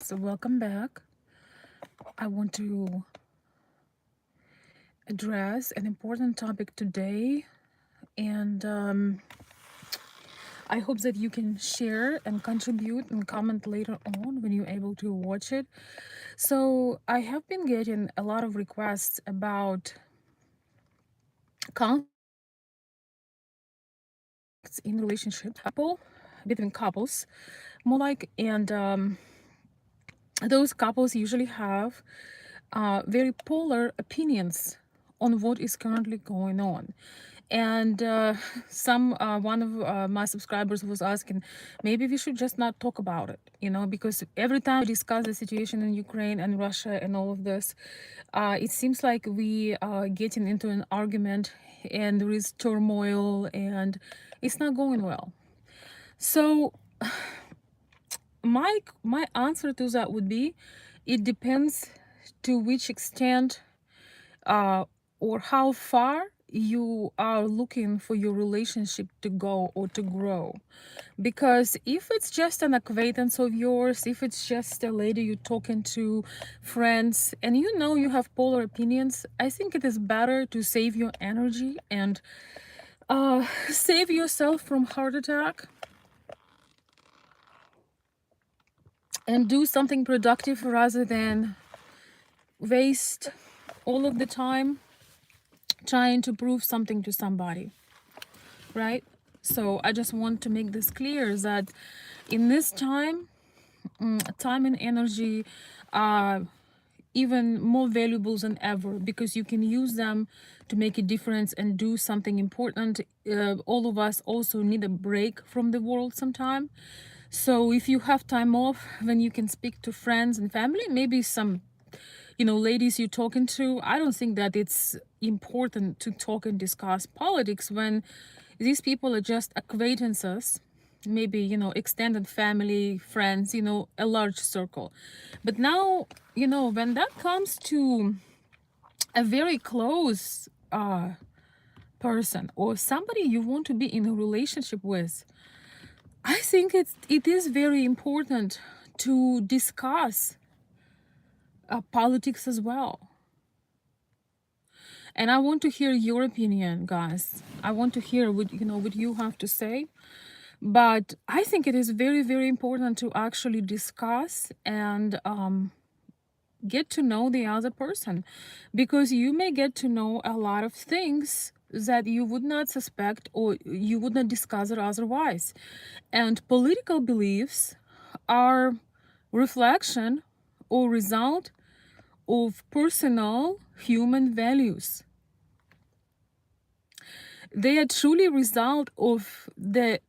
So welcome back. I want to address an important topic today, and I hope that you can share and contribute and comment later on when you're able to watch it. So I have been getting a lot of requests about conflicts in relationship couple between couples, more like, and those couples usually have very polar opinions on what is currently going on. And one of my subscribers was asking, maybe we should just not talk about it, because every time we discuss the situation in Ukraine and Russia and all of this, it seems like we are getting into an argument and there is turmoil and it's not going well. So my answer to that would be, it depends to which extent or how far you are looking for your relationship to go or to grow. Because if it's just an acquaintance of yours, if it's just a lady you're talking to, friends, and you have polar opinions, I think it is better to save your energy and save yourself from heart attack and do something productive rather than waste all of the time trying to prove something to somebody, right? So I just want to make this clear that in this time, time and energy are even more valuable than ever, because you can use them to make a difference and do something important. All of us also need a break from the world sometime. So if you have time off when you can speak to friends and family, maybe some ladies you're talking to, I don't think that it's important to talk and discuss politics when these people are just acquaintances, maybe, extended family, friends, a large circle. But now, when that comes to a very close person or somebody you want to be in a relationship with, I think it is very important to discuss politics as well. And I want to hear your opinion, guys. I want to hear what you have to say. But I think it is very, very important to actually discuss and get to know the other person, because you may get to know a lot of things that you would not suspect or you would not discuss it otherwise. And political beliefs are reflection or result of personal human values. They are truly result of the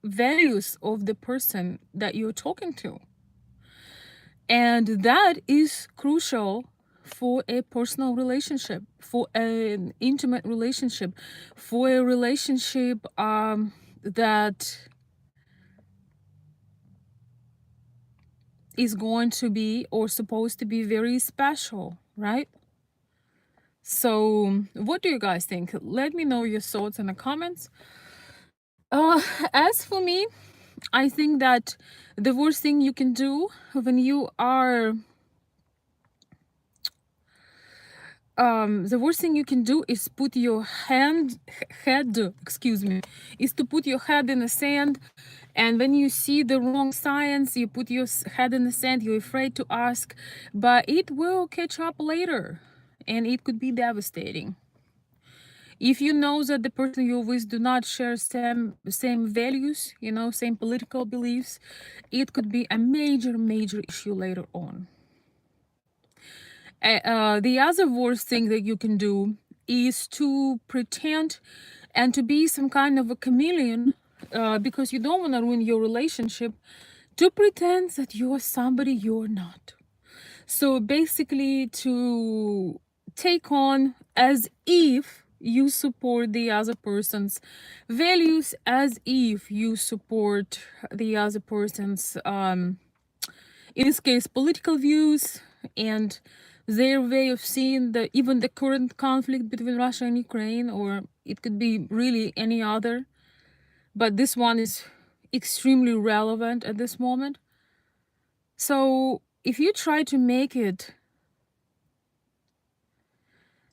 values of the person that you're talking to. And that is crucial for a personal relationship, for an intimate relationship, for a relationship that is going to be or supposed to be very special, right? So what do you guys think? Let me know your thoughts in the comments. As for me, I think that the worst thing you can do when you are the worst thing you can do is put your is to put your head in the sand. And when you see the wrong signs, you put your head in the sand, you're afraid to ask, but it will catch up later and it could be devastating. If you know that the person you're with do not share same values, same political beliefs, it could be a major issue later on. The other worst thing that you can do is to pretend and to be some kind of a chameleon, because you don't want to ruin your relationship, to pretend that you are somebody you're not. So basically to take on as if you support the other person's values, as if you support the other person's in this case political views and their way of seeing even the current conflict between Russia and Ukraine, or it could be really any other, but this one is extremely relevant at this moment. So if you try to make it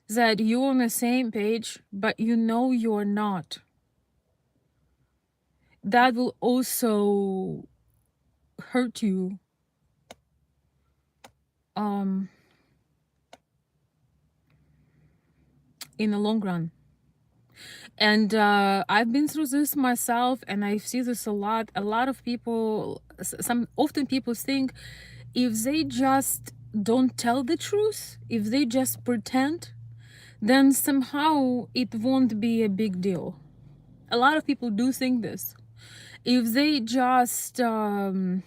that you're on the same page, but you know you're not, that will also hurt you um, in the long run. And I've been through this myself, and I see this a lot. A lot of people, often people think if they just don't tell the truth, if they just pretend, then somehow it won't be a big deal. A lot of people do think this. If they just kind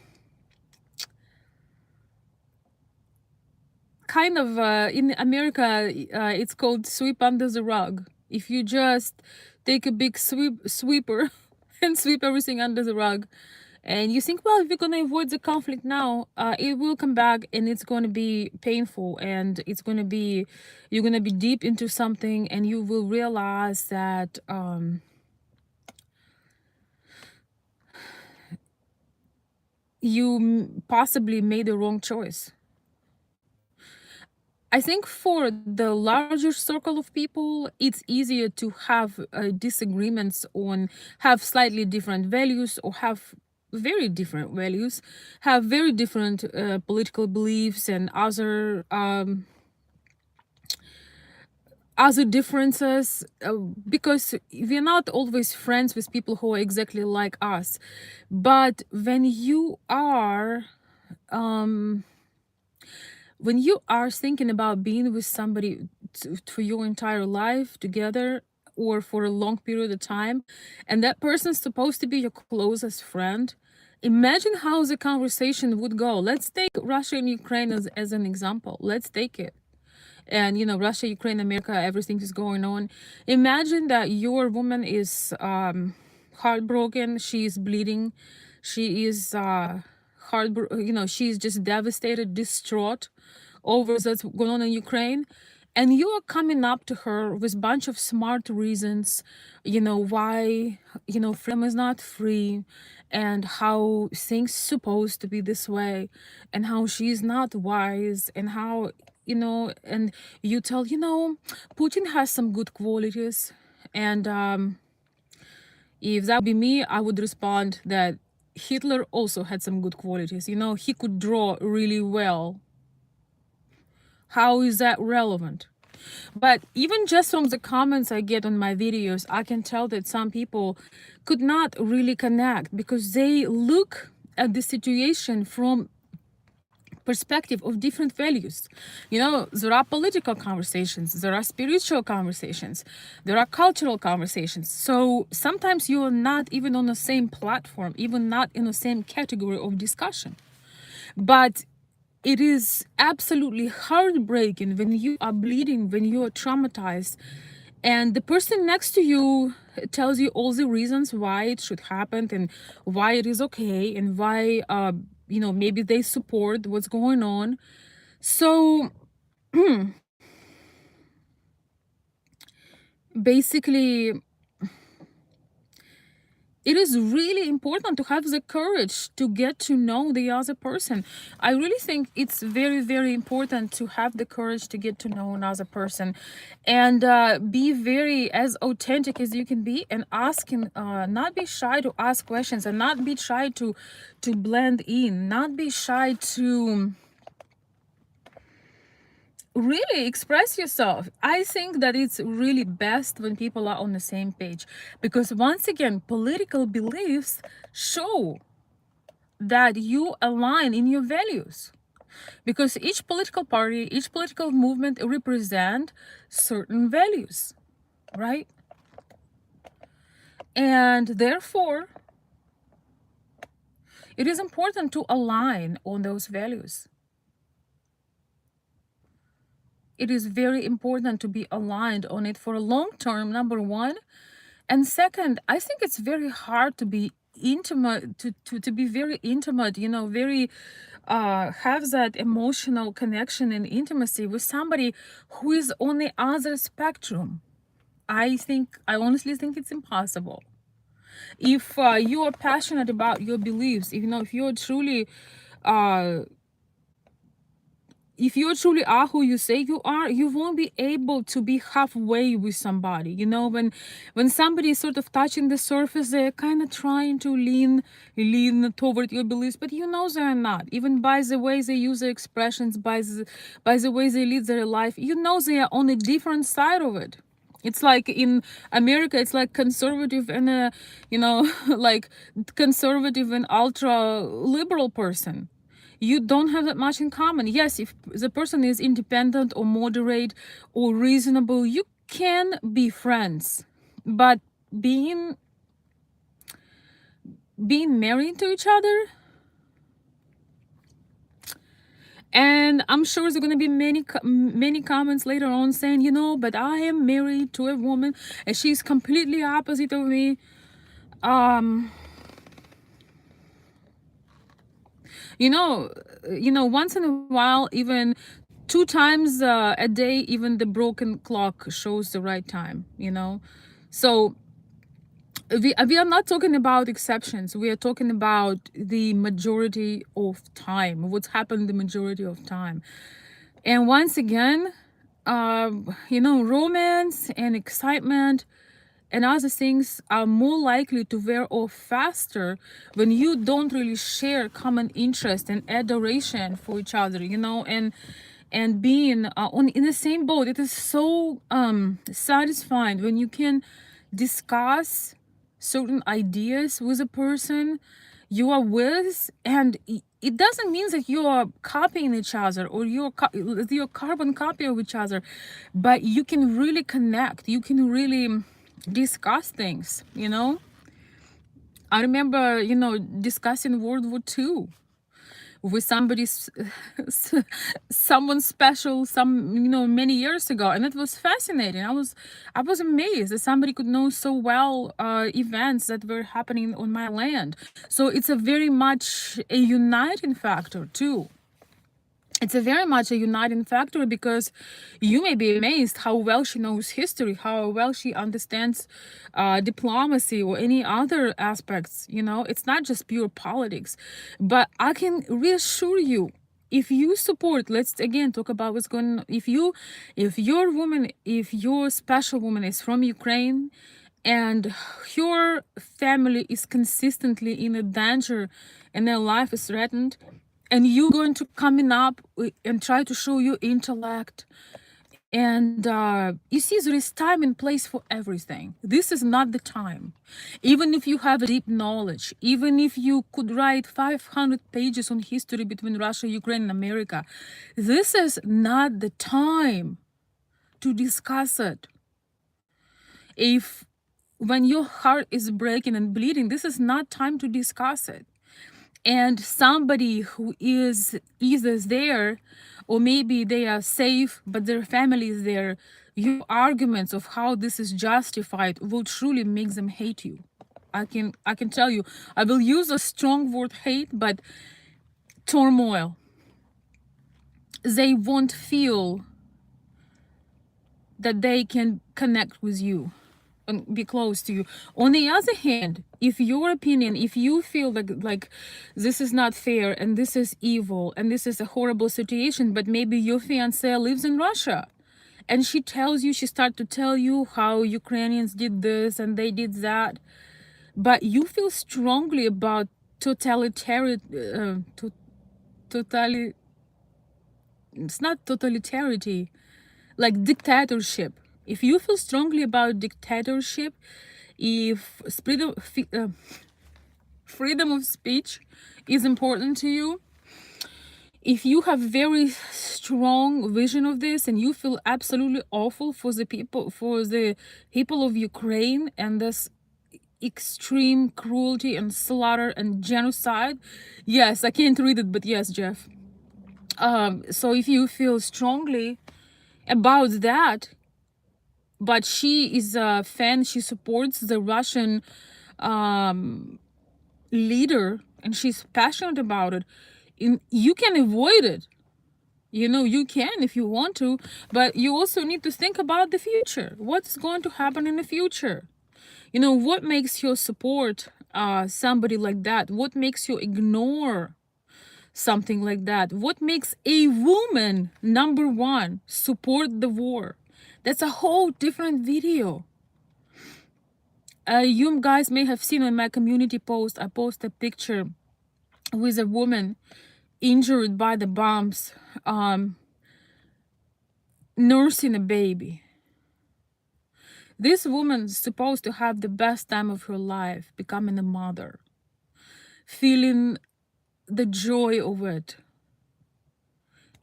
of in America, it's called sweep under the rug. If you just take a big sweeper and sweep everything under the rug, and you think, well, if we're gonna avoid the conflict now, it will come back and it's gonna be painful, and it's gonna be, you're gonna be deep into something, and you will realize that you possibly made the wrong choice. I think for the larger circle of people, it's easier to have disagreements on, have slightly different values, or have very different values, have very different political beliefs and other differences, because we're not always friends with people who are exactly like us. But when you are thinking about being with somebody for your entire life together, or for a long period of time, and that person's supposed to be your closest friend, imagine how the conversation would go. Let's take Russia and Ukraine as an example. Let's take it. And Russia, Ukraine, America, everything is going on. Imagine that your woman is heartbroken, she's bleeding, she is she's just devastated, distraught over what's going on in Ukraine, and you are coming up to her with a bunch of smart reasons, why freedom is not free, and how things supposed to be this way, and how she's not wise, and how and you tell Putin has some good qualities. And if that would be me, I would respond that Hitler also had some good qualities. He could draw really well. How is that relevant? But even just from the comments I get on my videos, I can tell that some people could not really connect, because they look at the situation from perspective of different values. There are political conversations, there are spiritual conversations, there are cultural conversations. So sometimes you're not even on the same platform, even not in the same category of discussion. But it is absolutely heartbreaking when you are bleeding, when you are traumatized, and the person next to you tells you all the reasons why it should happen, and why it is okay, and why maybe they support what's going on. So basically, it is really important to have the courage to get to know the other person. I really think it's very, very important to have the courage to get to know another person, and be very as authentic as you can be, and asking, not be shy to ask questions, and not be shy to blend in, not be shy to really express yourself. I think that it's really best when people are on the same page, because once again, political beliefs show that you align in your values, because each political party, each political movement represent certain values, right? And therefore, it is important to align on those values. It is very important to be aligned on it for a long term, number one. And second, I think it's very hard to be intimate, to be very intimate, very have that emotional connection and intimacy with somebody who is on the other spectrum. I honestly think it's impossible. If you are passionate about your beliefs, if you're truly uh if you truly are who you say you are, you won't be able to be halfway with somebody. You know, when somebody is sort of touching the surface, they're kind of trying to lean toward your beliefs, but you know they're not. Even by the way they use their expressions, by the way they lead their life, you know they are on a different side of it. It's like in America, it's like conservative and a, you know, like conservative and ultra liberal person. You don't have that much in common. Yes, if the person is independent or moderate or reasonable, you can be friends. But being married to each other, and I'm sure there's going to be many comments later on saying, you know, but I am married to a woman and she's completely opposite of me. You know, once in a while, even 2 times a day, even the broken clock shows the right time, you know. So we are not talking about exceptions. We are talking about the majority of time, what's happened the majority of time. And once again, you know, romance and excitement and other things are more likely to wear off faster when you don't really share common interest and adoration for each other, you know, and being on in the same boat. It is so satisfying when you can discuss certain ideas with a person you are with, and it doesn't mean that you are copying each other or you're carbon copy of each other, but you can really connect, you can really discuss things, you know. I remember, you know, discussing World War II with someone special, you know, many years ago, and it was fascinating. I was amazed that somebody could know so well events that were happening on my land. So it's a very much a uniting factor too. It's a very much a uniting factor, because you may be amazed how well she knows history, how well she understands diplomacy or any other aspects. You know, it's not just pure politics. But I can reassure you, if you support, let's again talk about what's going on. If your special woman is from Ukraine and your family is consistently in a danger and their life is threatened, and you're going to coming up and try to show your intellect, and you see there is time and place for everything. This is not the time. Even if you have deep knowledge, even if you could write 500 pages on history between Russia, Ukraine, and America, this is not the time to discuss it. If when your heart is breaking and bleeding, this is not time to discuss it. And somebody who is either there, or maybe they are safe but their family is there, your arguments of how this is justified will truly make them hate you. I can tell you, I will use a strong word, hate, but turmoil. They won't feel that they can connect with you and be close to you. On the other hand, if your opinion, if you feel like this is not fair and this is evil and this is a horrible situation, but maybe your fiance lives in Russia and she starts to tell you how Ukrainians did this and they did that, but you feel strongly about it's not totalitarian, like dictatorship. If you feel strongly about dictatorship, if freedom of speech is important to you, if you have very strong vision of this and you feel absolutely awful for the people of Ukraine and this extreme cruelty and slaughter and genocide, yes, I can't read it, but yes, Jeff. So if you feel strongly about that, but she is a fan, she supports the Russian leader and she's passionate about it, you can avoid it. You know, you can if you want to, but you also need to think about the future. What's going to happen in the future? You know, what makes you support somebody like that? What makes you ignore something like that? What makes a woman, number one, support the war? That's a whole different video. You guys may have seen on my community post, I post a picture with a woman injured by the bombs, nursing a baby. This woman's supposed to have the best time of her life, becoming a mother, feeling the joy of it.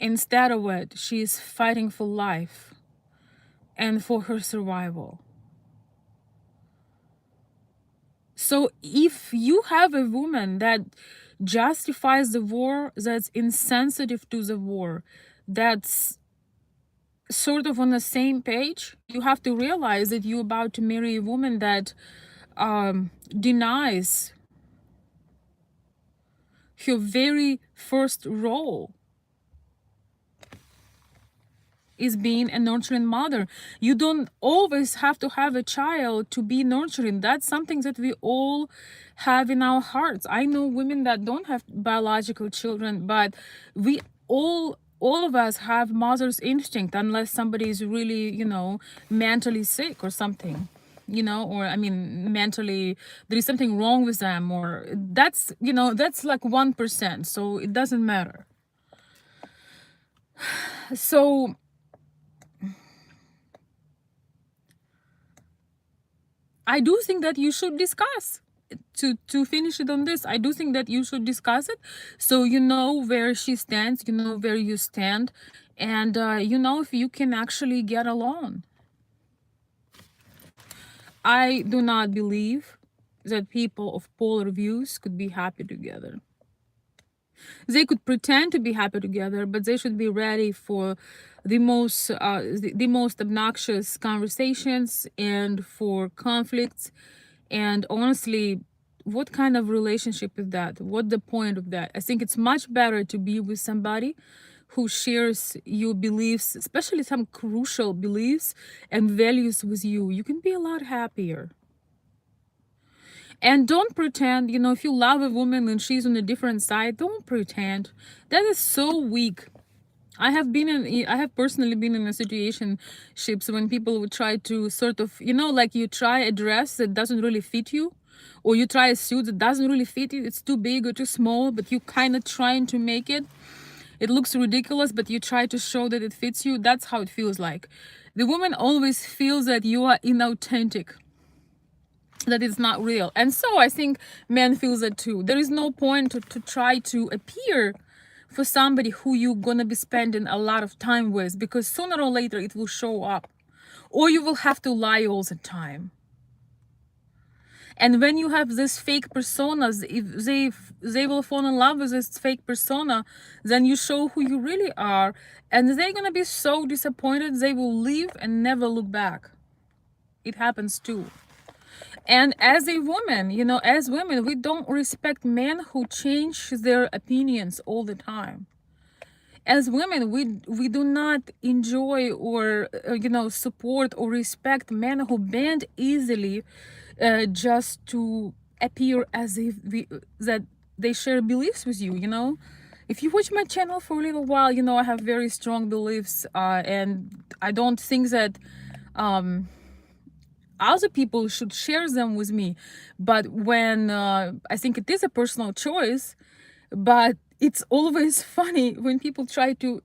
Instead of it, she is fighting for life and for her survival. So if you have a woman that justifies the war, that's insensitive to the war, that's sort of on the same page, you have to realize that you're about to marry a woman that denies her very first role is being a nurturing mother. You don't always have to have a child to be nurturing. That's something that we all have in our hearts. I know women that don't have biological children, but we all of us have mother's instinct, unless somebody is really, you know, mentally sick or something, you know, or I mean mentally there is something wrong with them, or that's, you know, that's like 1%, so it doesn't matter. So I do think that you should discuss, to finish it on this, I do think that you should discuss it, so you know where she stands, you know where you stand, and you know if you can actually get along. I do not believe that people of polar views could be happy together. They could pretend to be happy together, but they should be ready for the most obnoxious conversations and for conflicts. And honestly, what kind of relationship is that? What the point of that? I think it's much better to be with somebody who shares your beliefs, especially some crucial beliefs and values with you. You can be a lot happier. And don't pretend, you know, if you love a woman and she's on a different side, don't pretend. That is so weak. I have personally been in a situationships when people would try to sort of, you know, like you try a dress that doesn't really fit you, or you try a suit that doesn't really fit you, it's too big or too small, but you kind of trying to make it. It looks ridiculous, but you try to show that it fits you. That's how it feels like. The woman always feels that you are inauthentic, that it's not real. And so I think men feels that too. There is no point to try to appear for somebody who you're gonna be spending a lot of time with, because sooner or later it will show up, or you will have to lie all the time. And when you have these fake personas, if they will fall in love with this fake persona, then you show who you really are, and they're gonna be so disappointed they will leave and never look back. It happens too. And as a woman, you know, as women, we don't respect men who change their opinions all the time. As women, we do not enjoy or you know, support or respect men who bend easily just to appear as if that they share beliefs with you. You know, if you watch my channel for a little while, you know I have very strong beliefs, and I don't think that other people should share them with me. But when I think it is a personal choice, but it's always funny when people try to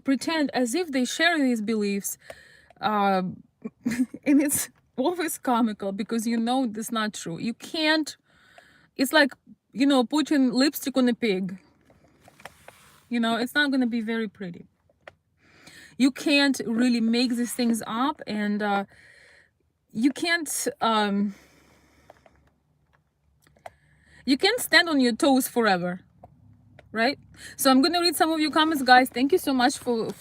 pretend as if they share these beliefs, and it's always comical, because you know that's not true. You can't, it's like, you know, putting lipstick on a pig. You know, it's not going to be very pretty. You can't really make these things up, and you can't stand on your toes forever, right? So I'm gonna read some of your comments, guys. Thank you so much for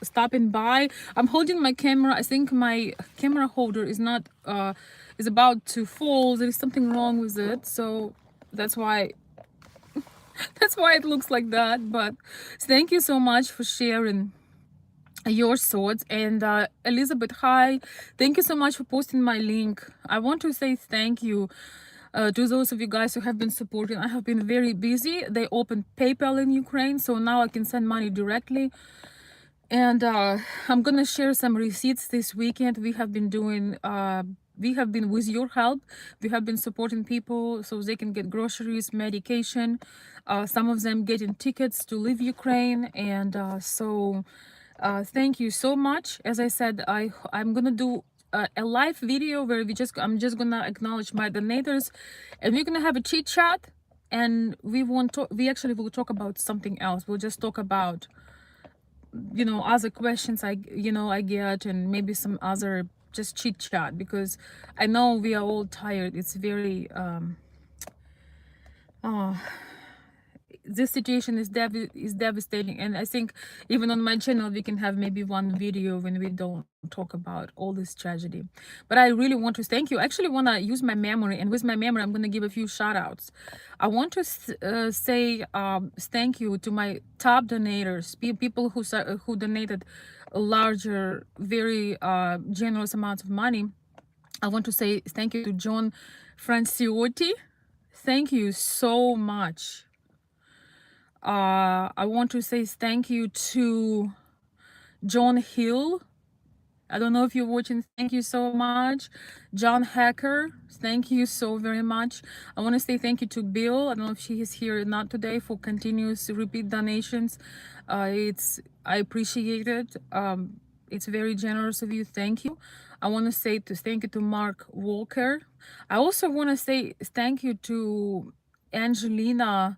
stopping by. I'm holding my camera. I think my camera holder is not is about to fall. There is something wrong with it, so that's why that's why it looks like that. But thank you so much for sharing your thoughts. And Elizabeth, hi, thank you so much for posting my link. I want to say thank you. To those of you guys who have been supporting, I have been very busy. They opened PayPal in Ukraine, so now I can send money directly. And I'm gonna share some receipts this weekend. We have been doing we have been, with your help, we have been supporting people so they can get groceries, medication, some of them getting tickets to leave Ukraine. And thank you so much. As I said, I'm gonna do a live video where I'm just gonna acknowledge my donators, and we're gonna have a chit chat. And we actually will talk about something else. We'll just talk about, you know, other questions I get, and maybe some other just chit chat, because I know we are all tired. It's very this situation is devastating, and I think even on my channel we can have maybe one video when we don't talk about all this tragedy. But I really want to thank you. I actually want to use my memory, and with my memory I'm going to give a few shout outs. I want to say thank you to my top donators, people who donated a larger, very generous amounts of money. I want to say thank you to John Franciotti. Thank you so much. I want to say thank you to John Hill. I don't know if you're watching. Thank you so much. John Hacker, thank you so very much. I want to say thank you to Bill. I don't know if she is here or not today, for continuous repeat donations. I appreciate it. It's very generous of you. Thank you. I want to say thank you to Mark Walker. I also want to say thank you to Angelina,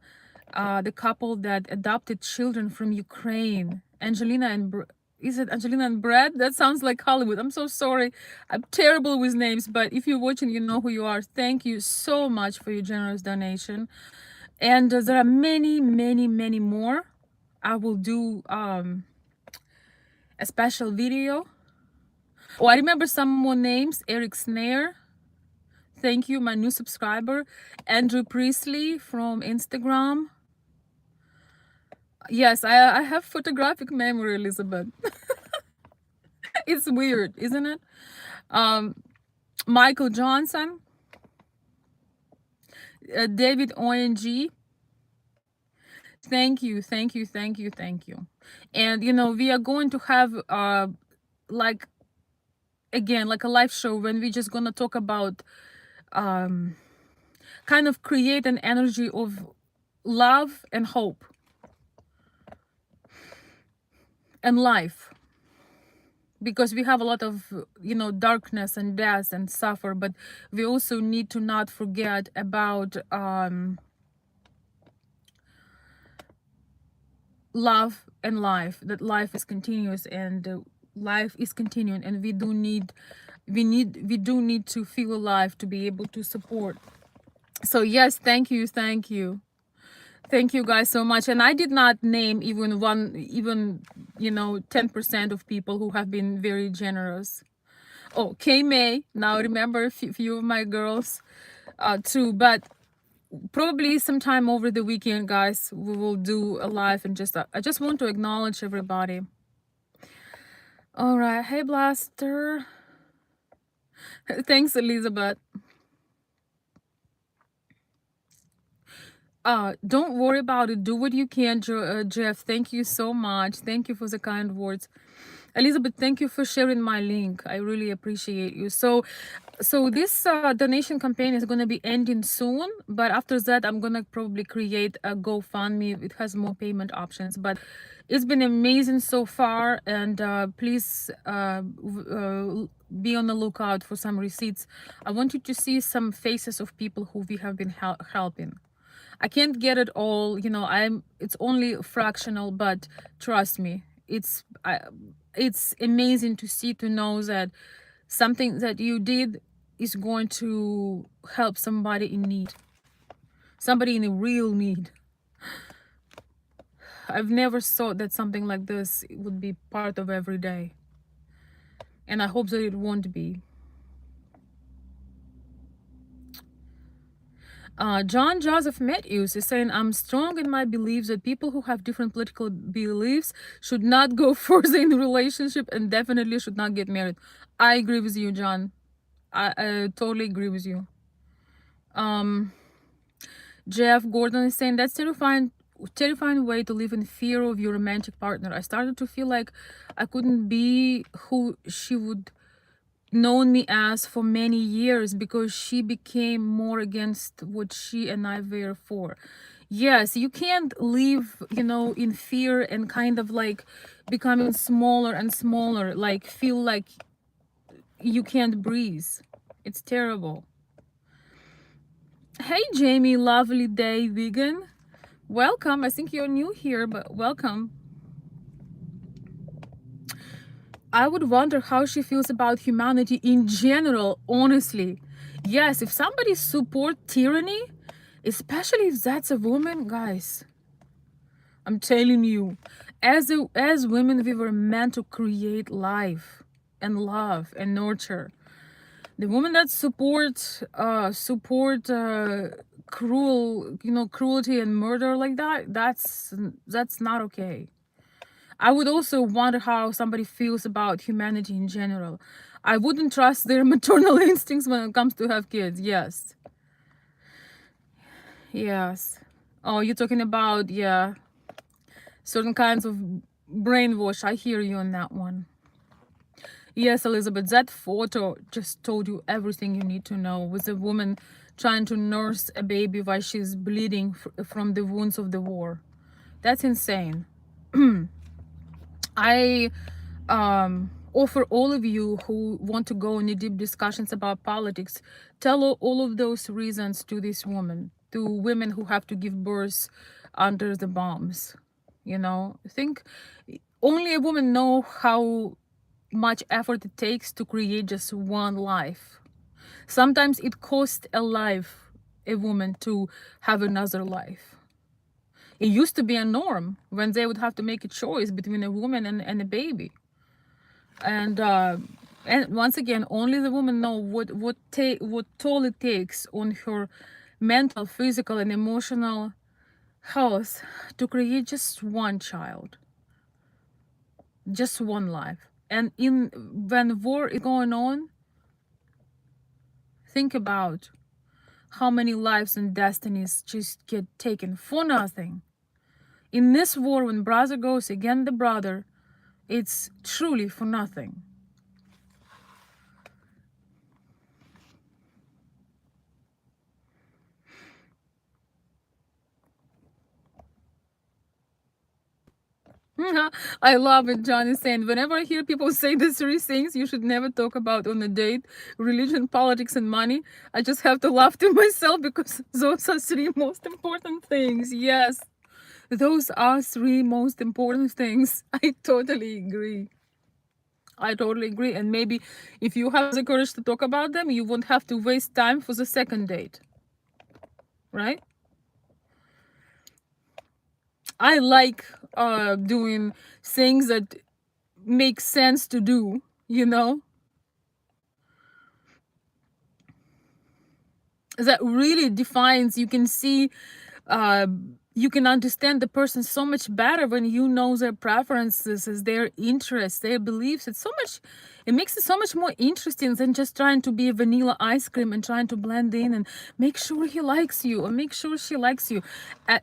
the couple that adopted children from Ukraine. Angelina and is it Angelina and Brad? That sounds like Hollywood. I'm so sorry. I'm terrible with names, but if you're watching, you know who you are. Thank you so much for your generous donation. And there are many, many, many more. I will do a special video. Oh, I remember some more names. Eric Snare. Thank you, my new subscriber. Andrew Priestley from Instagram. Yes, I have photographic memory, Elizabeth. It's weird, isn't it? Michael Johnson, David ONG. Thank you, thank you, thank you, thank you. And you know, we are going to have like, again, like a live show when we're just gonna talk about kind of create an energy of love and hope and life, because we have a lot of, you know, darkness and death and suffer, but we also need to not forget about love and life, that life is continuous, and life is continuing, and we do need to feel alive to be able to support. So yes, thank you, thank you. Thank you guys so much. And I did not name even you know, 10% of people who have been very generous. Oh, K May, now remember a few of my girls too, but probably sometime over the weekend, guys, we will do a live, and just I just want to acknowledge everybody. All right, hey Blaster. Thanks, Elizabeth. Don't worry about it. Do what you can, Jeff. Thank you so much. Thank you for the kind words. Elizabeth, thank you for sharing my link. I really appreciate you. So this donation campaign is going to be ending soon, but after that I'm going to probably create a GoFundMe. It has more payment options, but it's been amazing so far. And please be on the lookout for some receipts. I want you to see some faces of people who we have been helping. I can't get it all, you know, it's only fractional, but trust me, it's amazing to know that something that you did is going to help somebody in need, somebody in a real need. I've never thought that something like this would be part of every day, and I hope that it won't be. John Joseph Matthews is saying, I'm strong in my beliefs that people who have different political beliefs should not go further in a relationship, and definitely should not get married. I agree with you, John. I totally agree with you. Um, Jeff Gordon is saying that's terrifying way to live in fear of your romantic partner. I started to feel like I couldn't be who she would known me as for many years because she became more against what she and I were for. Yes, you can't live, in fear and kind of like becoming smaller and smaller, like feel like you can't breathe. It's terrible. Hey, Jamie, lovely day, vegan. Welcome. I think you're new here, but welcome. I would wonder how she feels about humanity in general, honestly. Yes, if somebody supports tyranny, especially if that's a woman, guys, I'm telling you, as women, we were meant to create life and love and nurture. The women that support cruelty and murder like that, that's not okay. I would also wonder how somebody feels about humanity in general. I wouldn't trust their maternal instincts when it comes to have kids. Yes. Yes. Oh, you're talking about, yeah, certain kinds of brainwash. I hear you on that one. Yes, Elizabeth, that photo just told you everything you need to know, with a woman trying to nurse a baby while she's bleeding from the wounds of the war. That's insane. I offer all of you who want to go into deep discussions about politics, tell all of those reasons to this woman, to women who have to give birth under the bombs. Think only a woman know how much effort it takes to create just one life. Sometimes it costs a life, a woman, to have another life. It used to be a norm when they would have to make a choice between a woman and a baby. And once again, only the woman know what toll it takes on her mental, physical, and emotional health to create just one child, just one life. And when war is going on, think about how many lives and destinies just get taken for nothing. In this war, when brother goes against the brother, it's truly for nothing. I love it, John is saying. Whenever I hear people say the three things you should never talk about on a date, religion, politics, and money, I just have to laugh to myself because those are three most important things. Yes, those are three most important things. I totally agree. I totally agree. And maybe if you have the courage to talk about them, you won't have to waste time for the second date. Right? I like doing things that make sense to do, that really defines. You can see, you can understand the person so much better when you know their preferences, their interests, their beliefs. It makes it so much more interesting than just trying to be a vanilla ice cream and trying to blend in and make sure he likes you or make sure she likes you.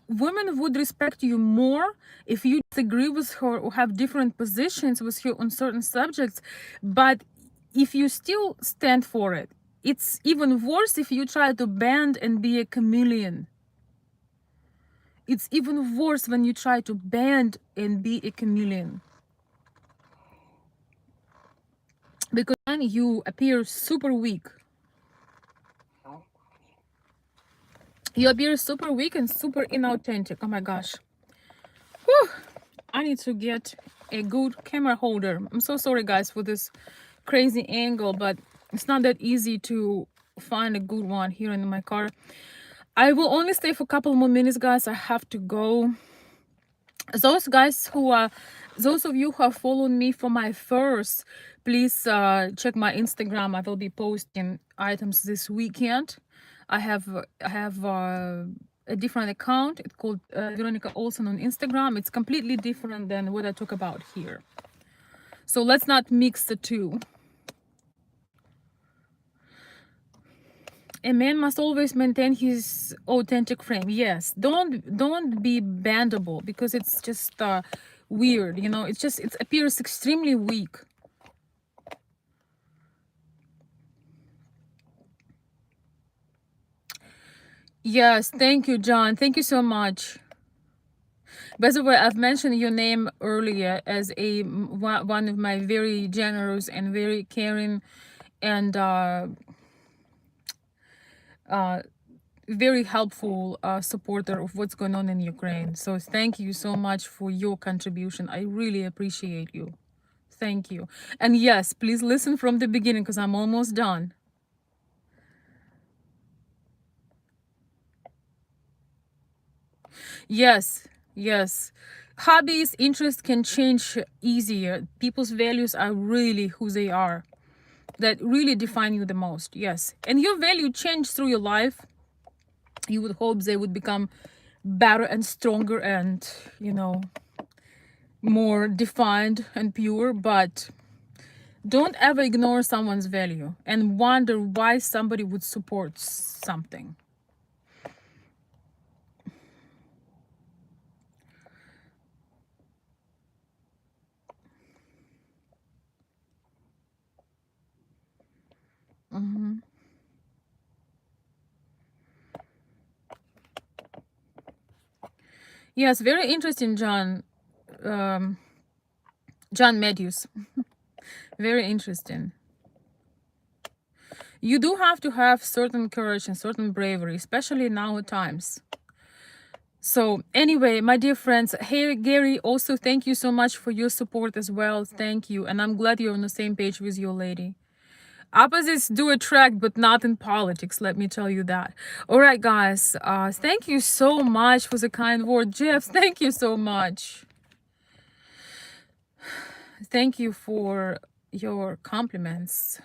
Women would respect you more if you disagree with her or have different positions with her on certain subjects, but if you still stand for it. It's even worse if you try to bend and be a chameleon. It's even worse when you try to bend and be a chameleon. Because then you appear super weak. You appear super weak and super inauthentic. Oh my gosh. Whew. I need to get a good camera holder. I'm so sorry, guys, for this crazy angle, but it's not that easy to find a good one here in my car. I will only stay for a couple more minutes, guys. I have to go. Those guys those of you who have followed me for my furs, please check my Instagram. I will be posting items this weekend. I have a different account. It's called Veronica Olsen on Instagram. It's completely different than what I talk about here. So let's not mix the two. A man must always maintain his authentic frame. Yes, don't be bendable, because it's just weird, you know. It's just, it appears extremely weak. Yes, thank you, John. Thank you so much. By the way, I've mentioned your name earlier as one of my very generous and very caring and very helpful supporter of what's going on in Ukraine. So thank you so much for your contribution. I really appreciate you. Thank you. And yes, please listen from the beginning, because I'm almost done. Yes, yes. Hobbies, interests can change easier. People's values are really who they are, that really define you the most. Yes. And your value change through your life. You would hope they would become better and stronger and, you know, more defined and pure, but don't ever ignore someone's value and wonder why somebody would support something. Yes, very interesting, John. John Matthews. Very interesting. You do have to have certain courage and certain bravery, especially now at times. So anyway, my dear friends, hey Gary, also thank you so much for your support as well. Thank you. And I'm glad you're on the same page with your lady. Opposites do attract, but not in politics, let me tell you that. All right, guys, thank you so much for the kind word. Jeff, thank you so much. Thank you for your compliments.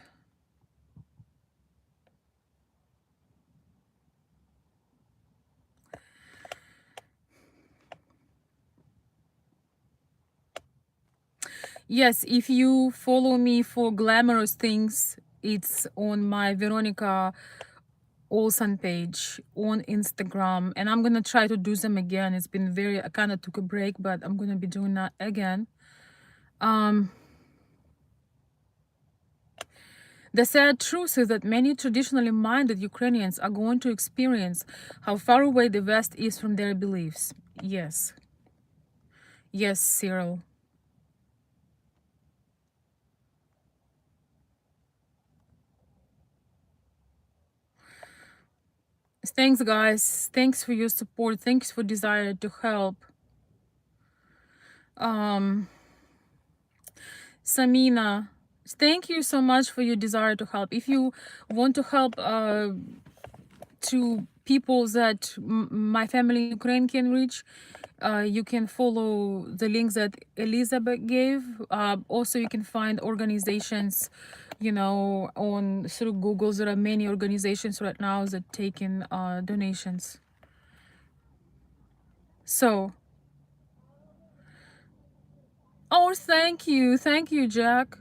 Yes, if you follow me for glamorous things, it's on my Veronica Olson page on Instagram, and I'm gonna try to do them again. It's been very, I kind of took a break, but I'm gonna be doing that again. The sad truth is that many traditionally minded Ukrainians are going to experience how far away the West is from their beliefs. Yes. Yes, Cyril. Thanks, guys. Thanks for your support. Thanks for desire to help. Samina, thank you so much for your desire to help. If you want to help to people that my family in Ukraine can reach, you can follow the links that Elizabeth gave. Also, you can find organizations, you know, on through Google. There are many organizations right now that take in donations. So, oh, thank you, Jack.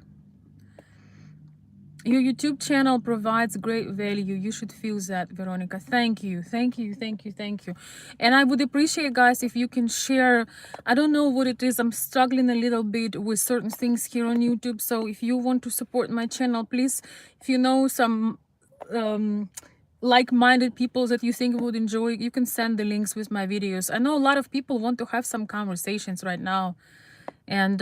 Your YouTube channel provides great value. You should feel that, Veronica. Thank you. And I would appreciate, guys, if you can share. I don't know what it is. I'm struggling a little bit with certain things here on YouTube. So if you want to support my channel, please, if you know some like-minded people that you think would enjoy, you can send the links with my videos. I know a lot of people want to have some conversations right now. And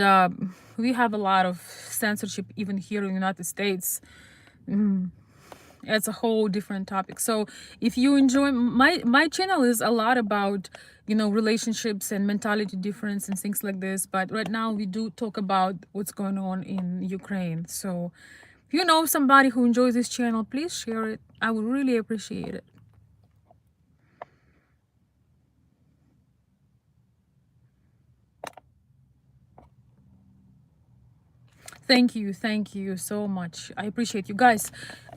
we have a lot of censorship even here in the United States. It's a whole different topic. So if you enjoy my channel is a lot about, you know, relationships and mentality difference and things like this, but right now we do talk about what's going on in Ukraine. So if you know somebody who enjoys this channel, please share it. I would really appreciate it. Thank you so much. I appreciate you guys.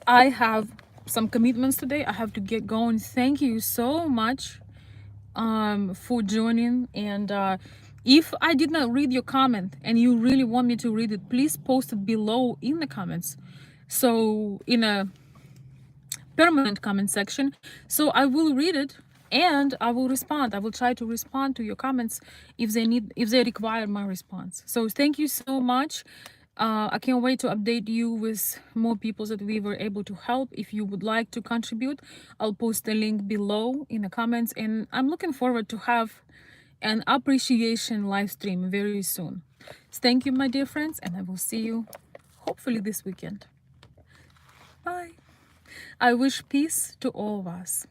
I have some commitments today. I have to get going. Thank you so much for joining. And if I did not read your comment and you really want me to read it, please post it below in the comments. So in a permanent comment section. So I will read it and I will respond. I will try to respond to your comments if they require my response. So thank you so much. I can't wait to update you with more people that we were able to help. If you would like to contribute, I'll post the link below in the comments, and I'm looking forward to have an appreciation live stream very soon. Thank you, my dear friends, and I will see you hopefully this weekend. Bye. I wish peace to all of us.